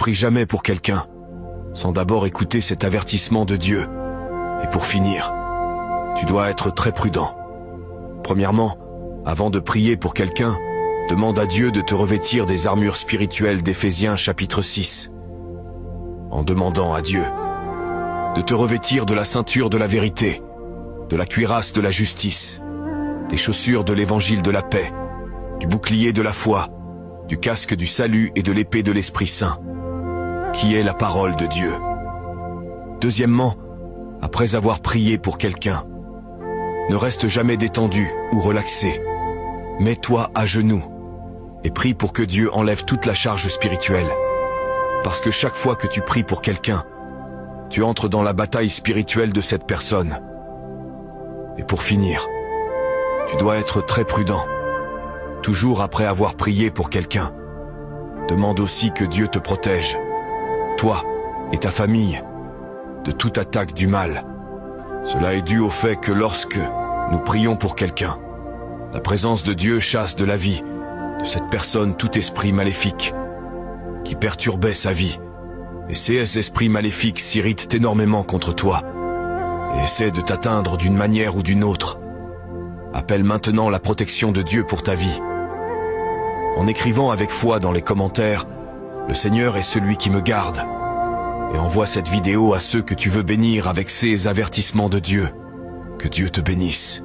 prie jamais pour quelqu'un sans d'abord écouter cet avertissement de Dieu. Et pour finir, tu dois être très prudent. Premièrement, avant de prier pour quelqu'un, demande à Dieu de te revêtir des armures spirituelles d'Éphésiens chapitre 6. En demandant à Dieu de te revêtir de la ceinture de la vérité, de la cuirasse de la justice, des chaussures de l'évangile de la paix, du bouclier de la foi, du casque du salut et de l'épée de l'Esprit Saint, qui est la parole de Dieu. Deuxièmement, après avoir prié pour quelqu'un, ne reste jamais détendu ou relaxé. Mets-toi à genoux et prie pour que Dieu enlève toute la charge spirituelle. Parce que chaque fois que tu pries pour quelqu'un, tu entres dans la bataille spirituelle de cette personne. Et pour finir, tu dois être très prudent. Toujours après avoir prié pour quelqu'un, demande aussi que Dieu te protège, toi et ta famille, de toute attaque du mal. Cela est dû au fait que lorsque nous prions pour quelqu'un, la présence de Dieu chasse de la vie de cette personne tout esprit maléfique qui perturbait sa vie. Et ces esprits maléfiques s'irritent énormément contre toi et essaient de t'atteindre d'une manière ou d'une autre. Appelle maintenant la protection de Dieu pour ta vie. En écrivant avec foi dans les commentaires « Le Seigneur est celui qui me garde » et envoie cette vidéo à ceux que tu veux bénir avec ces avertissements de Dieu. Que Dieu te bénisse.